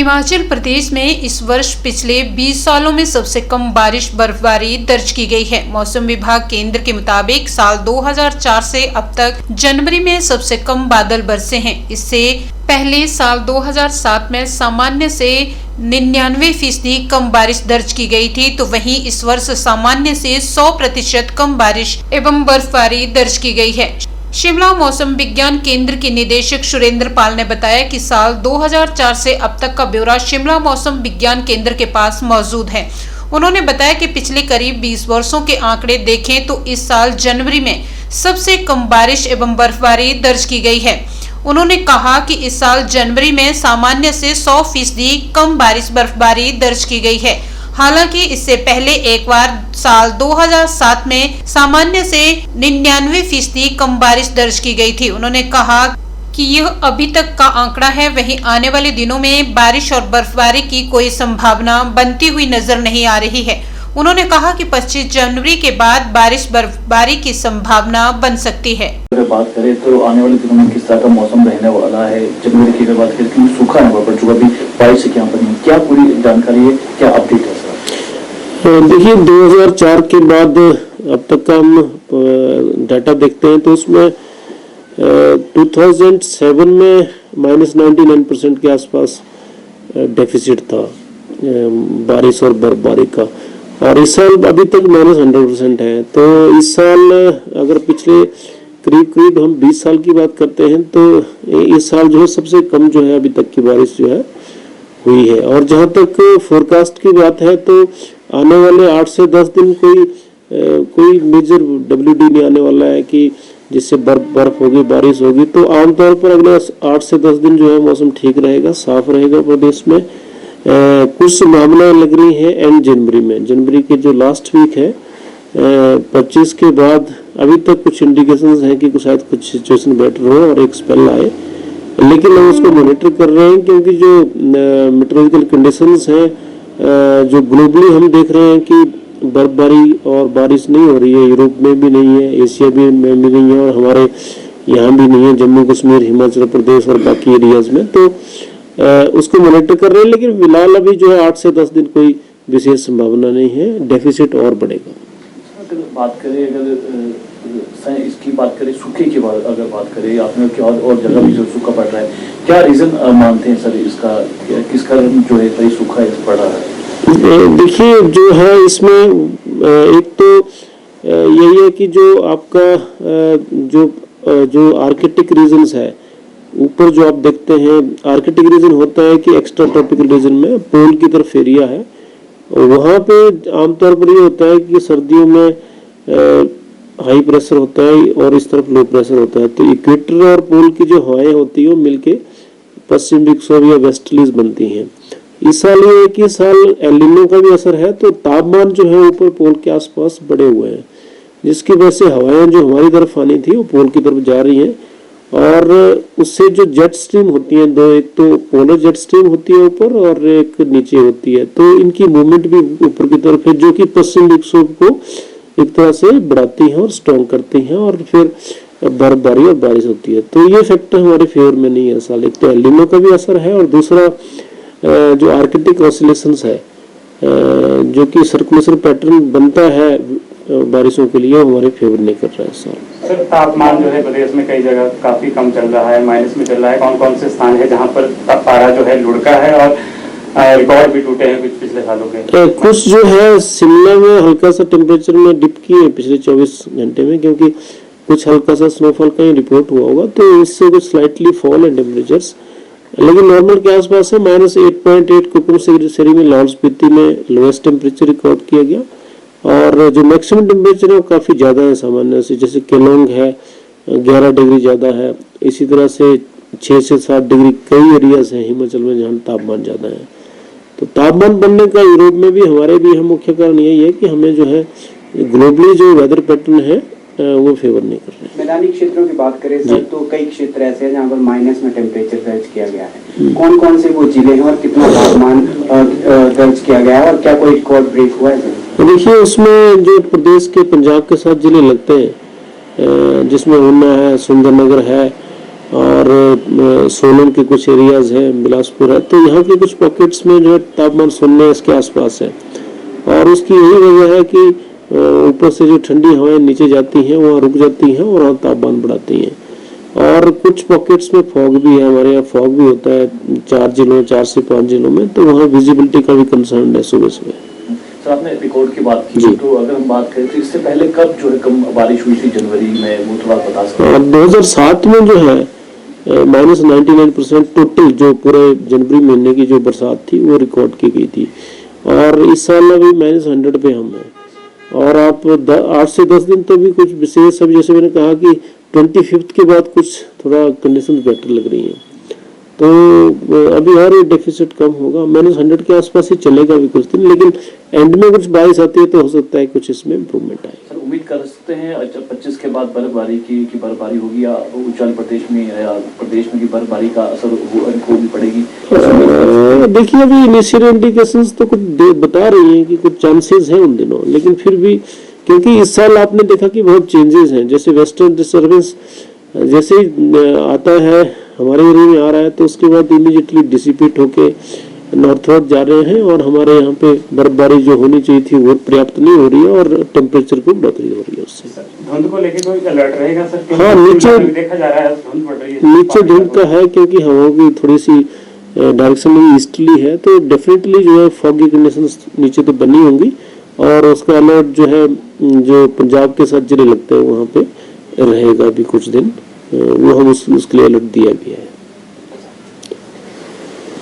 हिमाचल प्रदेश में इस वर्ष पिछले 20 सालों में सबसे कम बारिश बर्फबारी दर्ज की गई है। मौसम विभाग केंद्र के मुताबिक साल 2004 से अब तक जनवरी में सबसे कम बादल बरसे हैं। इससे पहले साल 2007 में सामान्य से 99% कम बारिश दर्ज की गई थी, तो वहीं इस वर्ष सामान्य से 100% कम बारिश एवं बर्फबारी दर्ज की गई है। शिमला मौसम विज्ञान केंद्र के निदेशक सुरेंद्र पाल ने बताया कि साल 2004 से अब तक का ब्यौरा शिमला मौसम विज्ञान केंद्र के पास मौजूद है। उन्होंने बताया कि पिछले करीब 20 वर्षों के आंकड़े देखें तो इस साल जनवरी में सबसे कम बारिश एवं बर्फबारी दर्ज की गई है। उन्होंने कहा कि इस साल जनवरी में सामान्य से 100% कम बारिश बर्फबारी दर्ज की गई है। हालांकि इससे पहले एक बार साल 2007 में सामान्य से 99% कम बारिश दर्ज की गई थी। उन्होंने कहा कि यह अभी तक का आंकड़ा है, वहीं आने वाले दिनों में बारिश और बर्फबारी की कोई संभावना बनती हुई नजर नहीं आ रही है। उन्होंने कहा कि 25 जनवरी के बाद बारिश बर्फबारी की संभावना बन सकती है। अगर बात करें तो आने वाले दिनों में किस तरह का मौसम रहने वाला है, जनवरी की अगर बात करें क्योंकि सूखा है पर जो अभी बारिश से क्या बनी, क्या पूरी जानकारी है, क्या अपडेट है सर? देखिए 2004 के बाद अब तक का हम डाटा देखते हैं तो उसमें 2007 में -99% के आसपास डेफिसिट था बारिश और बर्फबारी का, और इस साल अभी तक -100% है। तो इस साल अगर पिछले करीब हम 20 साल की बात करते हैं तो इस साल जो है सबसे कम जो है अभी तक की बारिश जो है हुई है। और जहाँ तक फोरकास्ट की बात है तो आने वाले 8 से 10 दिन कोई मेजर WD नहीं आने वाला है कि जिससे बर्फ होगी, बारिश होगी। तो आमतौर पर अगले 8 से 10 दिन जो है मौसम ठीक रहेगा, साफ रहेगा प्रदेश में। कुछ संभावनाएं लग रही है एंड जनवरी के जो लास्ट वीक है 25 के बाद अभी तक कुछ इंडिकेशंस हैं कि शायद कुछ सिचुएशन बेटर हो और एक स्पेल आए, लेकिन हम उसको मॉनिटर कर रहे हैं क्योंकि जो मेट्रोलॉजिकल कंडीशंस हैं जो ग्लोबली हम देख रहे हैं कि बर्फबारी और बारिश नहीं हो रही है, यूरोप में भी नहीं है, एशिया में भी नहीं है और हमारे यहाँ भी नहीं है, जम्मू कश्मीर, हिमाचल प्रदेश और बाकी एरियाज में। तो उसको मॉनिटर कर रहे हैं, लेकिन फिलहाल अभी जो है 8 से 10 दिन कोई विशेष संभावना नहीं है, डेफिसिट और बढ़ेगा। अगर बात करें इसकी बात करें सूखे की बात अगर बात करें आपने क्या और जगह भी जो सूखा पड़ रहा है, क्या रीजन मानते हैं सर इसका, किस कारण जो है सूखा पड़ रहा है? देखिए जो है इसमें एक तो यही है कि जो आपका जो आर्कटिक रीजन्स है, ऊपर जो आप देखते हैं आर्कटिक रीजन होता है कि एक्स्ट्रा ट्रॉपिकल रीजन में पोल की तरफ एरिया है, वहाँ पे आमतौर पर ये होता है कि सर्दियों में हाई प्रेशर होता है और इस तरफ लो प्रेशर होता है। तो इक्वेटर और पोल की जो हवाएं होती है वो मिलके पश्चिम विक्षोभ या वेस्टर्लीज बनती हैं। इस साल ये एक ही साल एल नीनो का भी असर है, तो तापमान जो है ऊपर पोल के आसपास बढ़े हुए हैं, जिसकी वजह से हवाएं जो हमारी तरफ आनी थी वो पोल की तरफ जा रही हैं, और उससे जो जेट स्ट्रीम होती है दो, एक तो पोलर जेट स्ट्रीम होती है ऊपर और एक नीचे होती है, तो इनकी मूवमेंट भी ऊपर की तरफ है जो कि पश्चिम विक्षोभ को एक तरह से बढ़ाती हैं और स्ट्रॉन्ग करती हैं और फिर बर्फबारी और बारिश होती है। तो ये फैक्टर हमारे फेवर में नहीं है साल। एक तो एल नीनो का भी असर है और दूसरा जो आर्कटिक ऑसिलेशंस है जो कि सर्कुलेशन पैटर्न बनता है बारिशों के लिए, हमारे फेवर नहीं कर रहा है सर। तापमान जो है प्रदेश में कई जगह काफी कम चल रहा है, माइनस में चल रहा है। कौन कौन से स्थान है जहाँ पर पारा जो है लुढ़का है और रिकॉर्ड भी टूटे हैं कुछ पिछले सालों के? कुछ जो है शिमला में हल्का सा टेम्परेचर में डिप किए पिछले 24 घंटे में, क्योंकि कुछ हल्का सा स्नोफॉल का ही रिपोर्ट हुआ होगा, तो इससे कुछ स्लाइटली फॉल है टेम्परेचर्स, लेकिन नॉर्मल के आसपास है। -8.8 कुकुम सेरी में लाहौल स्पीति में लोएस्ट टेम्परेचर रिकॉर्ड किया गया, और जो मैक्सिमम टेम्परेचर है वो काफ़ी ज़्यादा है सामान्य से, जैसे केलोंग है 11 डिग्री ज़्यादा है, इसी तरह से 6 से 7 डिग्री कई एरियाज हैं हिमाचल में जहाँ तापमान ज़्यादा है। तो तापमान बढ़ने का यूरोप में भी हमारे भी हम मुख्य कारण यही है कि हमें जो है ग्लोबली जो वेदर पैटर्न है वो फेवर नहीं कर रहे हैं। मैदानी क्षेत्रों की बात करें सर तो कई क्षेत्र ऐसे हैं जहाँ पर माइनस में टेम्परेचर दर्ज किया गया है। कौन कौन से वो जिले हैं और कितना तापमान दर्ज किया गया है और क्या कोई रिकॉर्ड ब्रेक हुआ है? तो देखिए उसमें जो प्रदेश के पंजाब के 7 जिले लगते हैं, जिसमें ऊना है, सुंदरनगर है, और सोलन के कुछ एरियाज है, बिलासपुर है, तो यहाँ के कुछ पॉकेट्स में जो है तापमान 0 के आसपास है। और उसकी यही वजह है कि ऊपर से जो ठंडी हवाएं नीचे जाती हैं वहाँ रुक जाती हैं और वहाँ तापमान बढ़ाती हैं। और कुछ पॉकेट्स में फॉग भी है, हमारे यहाँ फॉग भी होता है 4 से 5 जिलों में, तो वहाँ विजिबिलिटी का भी कंसर्न है सुबह सुबह। सर आपने रिकॉर्ड की बात की, तो अगर हम बात करें तो इससे पहले कब जो है कम बारिश हुई थी जनवरी में, वो थोड़ा बता सकते हैं? 2007 में जो है -99% टोटल जो पूरे जनवरी महीने की जो बरसात थी वो रिकॉर्ड की गई थी। और इस साल अभी -100 पे हम हैं। और आप 8 से 10 दिन तो भी कुछ विशेष, अभी जैसे मैंने कहा कि 25th के बाद कुछ थोड़ा कंडीशन बेटर लग रही है, तो अभी और ये डेफिसिट कम होगा, -100 के आसपास ही चलेगा अभी कुछ दिन, लेकिन एंड में कुछ बारिश आती है तो हो सकता है कुछ इसमें इम्प्रूवमेंट आए। सर उम्मीद कर सकते हैं 25 के बाद बर्फबारी की बर्फबारी होगी, या ऊंचाई प्रदेश में या प्रदेश में की बर्फबारी का असर हो भी पड़ेगी? देखिए अभी इनिशियल इंडिकेशंस तो कुछ बता रही हैं कि कुछ चांसेस हैं उन दिनों, लेकिन फिर भी क्योंकि इस साल आपने देखा कि बहुत चेंजेस हैं, जैसे वेस्टर्न डिस्टर्बेंस जैसे आता है हमारे एरिया में आ रहा है तो उसके बाद इमीडिएटली डिसिपेट होके नॉर्थवर्ड जा रहे हैं, और हमारे यहाँ पे बर्फबारी जो होनी चाहिए थी वो पर्याप्त नहीं हो रही है और टेम्परेचर को बढ़ोतरी हो रही है उससे। धुंध को लेकर कोई अलर्ट रहेगा सर? हाँ, नीचे देखा जा रहा है धुंध बढ़ रही है, नीचे धुंध का है क्योंकि हवाओं की थोड़ी सी डायरेक्शन भी ईस्टली है, तो डेफिनेटली जो है फॉगी कंडीशंस नीचे तो बनी होंगी, और उसका अलर्ट जो है जो पंजाब के साथ जिले लगते हैं वहाँ पे रहेगा भी कुछ दिन, वो हम उसके लिए अलर्ट दिया भी है।